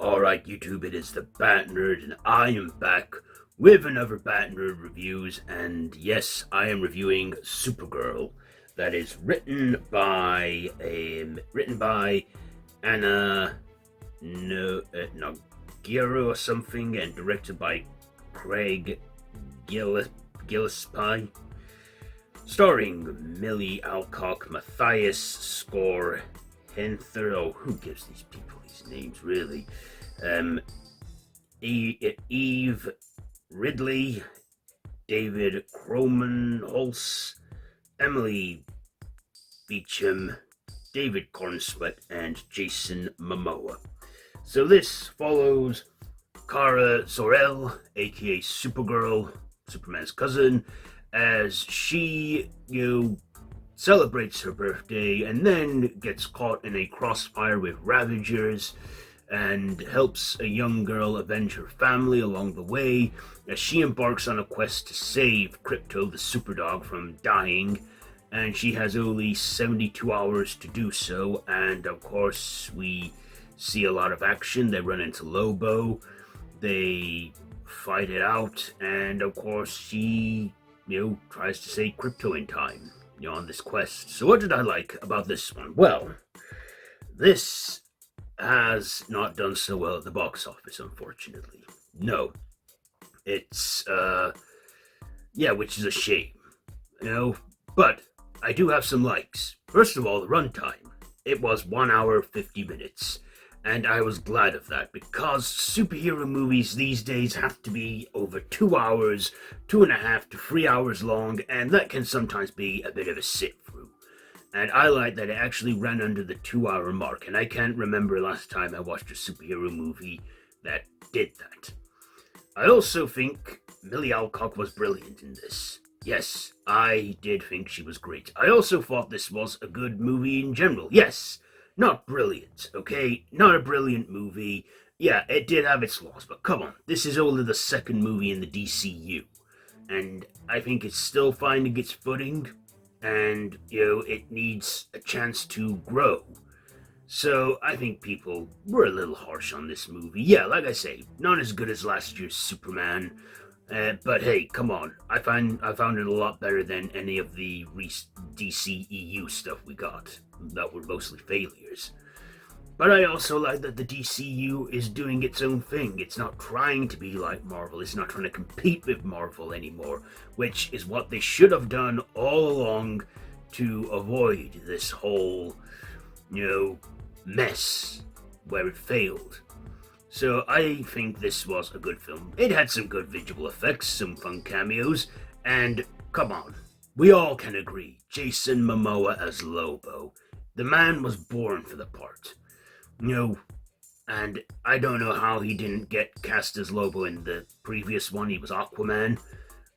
Alright, YouTube, it is the Bat Nerd, and I am back with another Bat Nerd reviews, and yes, I am reviewing Supergirl. That is written by Anna Nogueira or something, and directed by Craig Gillespie. Starring Millie Alcock, Matthias Schoenaerts, who gives these people these names, really? Eve Ridley, David Cromanholz, Emily Beecham, David Corenswet, and Jason Momoa. So this follows Kara Zor-El, aka Supergirl, Superman's cousin, as she, celebrates her birthday and then gets caught in a crossfire with Ravagers and helps a young girl avenge her family along the way as she embarks on a quest to save Crypto the Superdog from dying, and she has only 72 hours to do so. And of course we see a lot of action. They run into Lobo, they fight it out, and of course she tries to save Crypto in time, on this quest. So what did I like about this one? Well, this has not done so well at the box office, unfortunately. No. It's, which is a shame, but I do have some likes. First of all, the runtime. It was 1 hour, 50 minutes. And I was glad of that, because superhero movies these days have to be over 2 hours, 2.5 to 3 hours long, and that can sometimes be a bit of a sit-through. And I like that it actually ran under the 2 hour mark, and I can't remember last time I watched a superhero movie that did that. I also think Millie Alcock was brilliant in this. Yes, I did think she was great. I also thought this was a good movie in general. Yes. Not brilliant, okay? Not a brilliant movie. Yeah, it did have its flaws, but come on. This is only the second movie in the DCU. And I think it's still finding its footing. And, it needs a chance to grow. So I think people were a little harsh on this movie. Yeah, like I say, not as good as last year's Superman. But hey, come on. I found it a lot better than any of the DCEU stuff we got that were mostly failures. But I also like that the DCU is doing its own thing. It's not trying to be like Marvel. It's not trying to compete with Marvel anymore, which is what they should have done all along to avoid this whole, mess where it failed. So I think this was a good film. It had some good visual effects, some fun cameos, and come on, we all can agree, Jason Momoa as Lobo. The man was born for the part. And I don't know how he didn't get cast as Lobo in the previous one. He was Aquaman,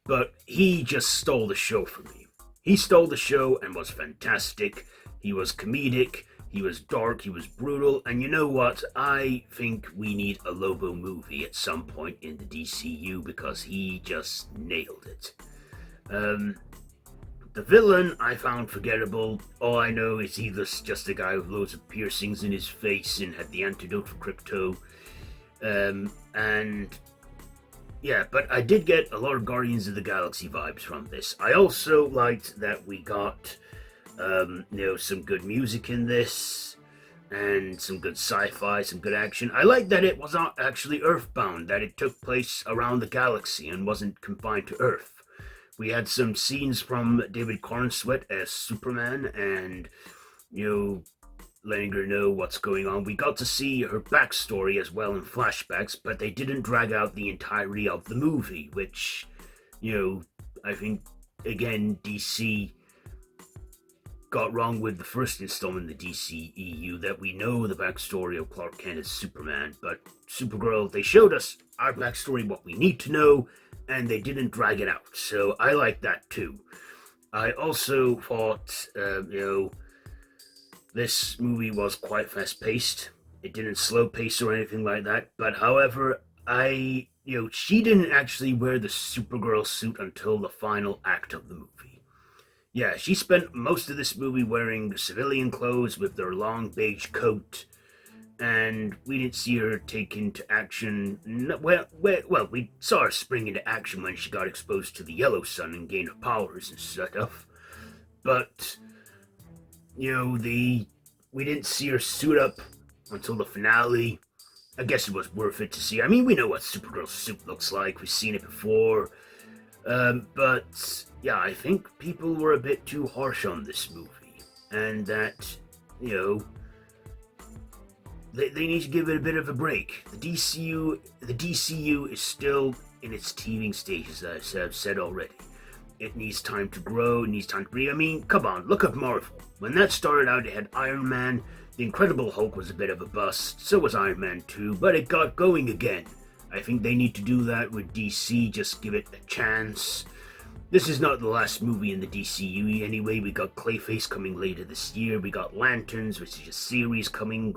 but he just stole the show for me. He stole the show and was fantastic. He was comedic. He was dark, he was brutal, and you know what? I think we need a Lobo movie at some point in the DCU because he just nailed it. The villain I found forgettable. All I know is he was just a guy with loads of piercings in his face and had the antidote for Crypto. But I did get a lot of Guardians of the Galaxy vibes from this. I also liked that we got some good music in this, and some good sci-fi, some good action. I like that it was not actually Earthbound, that it took place around the galaxy and wasn't confined to Earth. We had some scenes from David Corenswet as Superman, and, letting her know what's going on. We got to see her backstory as well in flashbacks, but they didn't drag out the entirety of the movie, which, I think, again, DC got wrong with the first installment in the DCEU, that we know the backstory of Clark Kent as Superman, but Supergirl, they showed us our backstory, what we need to know, and they didn't drag it out, so I like that too. I also thought, this movie was quite fast-paced. It didn't slow pace or anything like that, but however, she didn't actually wear the Supergirl suit until the final act of the movie. Yeah, she spent most of this movie wearing civilian clothes with their long beige coat and we didn't see her take into action. Well, we saw her spring into action when she got exposed to the yellow sun and gained her powers and stuff. But we didn't see her suit up until the finale. I guess it was worth it to see. I mean, we know what Supergirl's suit looks like. We've seen it before. But yeah, I think people were a bit too harsh on this movie, and that they need to give it a bit of a break. The DCU is still in its teething stages, as I've said already. It needs time to grow. It needs time to breathe. I mean, come on, look at Marvel. When that started out, it had Iron Man. The Incredible Hulk was a bit of a bust. So was Iron Man 2, but it got going again. I think they need to do that with DC. Just give it a chance. This is not the last movie in the DCU anyway. We got Clayface coming later this year. We got Lanterns, which is a series coming,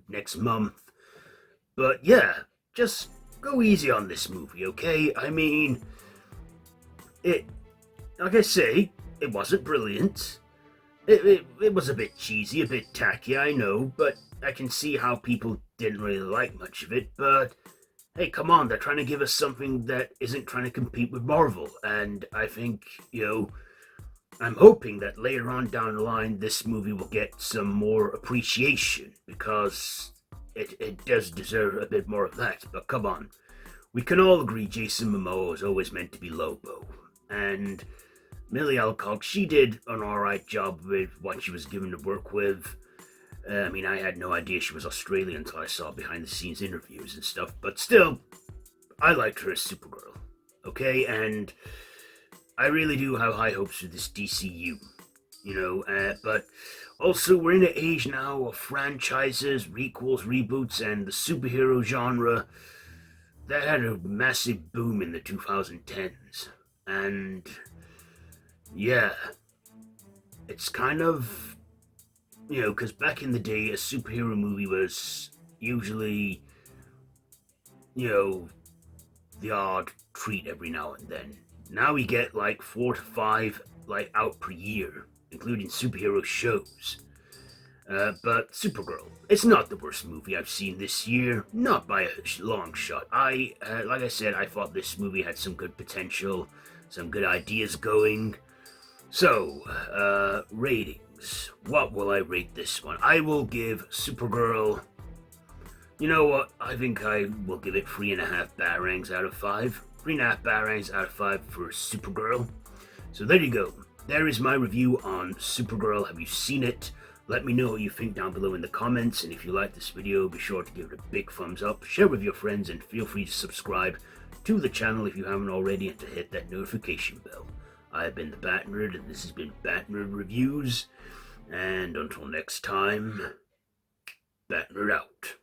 next month. But yeah, just go easy on this movie, okay? I mean, like I say, it wasn't brilliant. It was a bit cheesy, a bit tacky, I know, but I can see how people didn't really like much of it, but hey, come on, they're trying to give us something that isn't trying to compete with Marvel, and I think, I'm hoping that later on down the line, this movie will get some more appreciation, because it does deserve a bit more of that, but come on. We can all agree Jason Momoa was always meant to be Lobo, and Millie Alcock, she did an alright job with what she was given to work with. I mean, I had no idea she was Australian until I saw behind-the-scenes interviews and stuff, but still, I liked her as Supergirl, okay? And I really do have high hopes for this DCU, but also we're in an age now of franchises, requels, reboots, and the superhero genre that had a massive boom in the 2010s, and yeah, it's kind of, because back in the day, a superhero movie was usually, the odd treat every now and then. Now we get like 4 to 5 out per year, including superhero shows. But Supergirl, it's not the worst movie I've seen this year, not by a long shot. Like I said, I thought this movie had some good potential, some good ideas going. So, ratings. What will I rate this one? I will give Supergirl, you know what, I think I will give it 3.5 batarangs out of 5. 3.5 batarangs out of 5 for Supergirl. So there you go. There is my review on Supergirl. Have you seen it? Let me know what you think down below in the comments, and if you like this video, be sure to give it a big thumbs up, share with your friends, and feel free to subscribe to the channel if you haven't already, and to hit that notification bell. I've been the Bat Nerd, and this has been Bat Nerd Reviews, and until next time, Bat Nerd out.